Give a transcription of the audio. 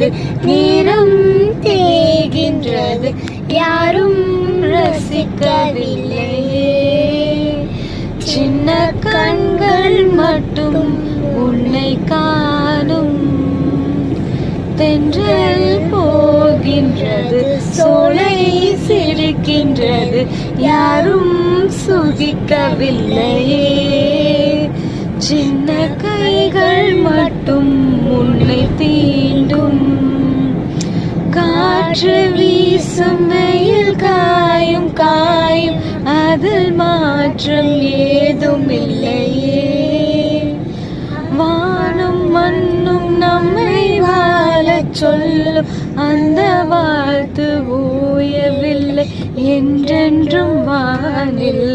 தேய்கின்றது, நேரம் தேய்கின்றது, யாரும் ரசிக்கவில்லையே. சின்ன கண்கள் மட்டும் உன்னை காணும், தென்றல் போகின்றது, சோலை சிரிக்கின்றது, யாரும் சுகிக்கவில்லையே. சின்ன கைகள் மட்டும் உன்னை தீண்டும், காற்று வீசும் வெயில் காயும் காயும், அதில் மாற்றம் ஏதும் இல்லையே. வானும் மண்ணும் நம்மை வாழச் சொல்லும், அந்த வாழ்த்து ஓயவில்லை, என்றென்றும் வானில்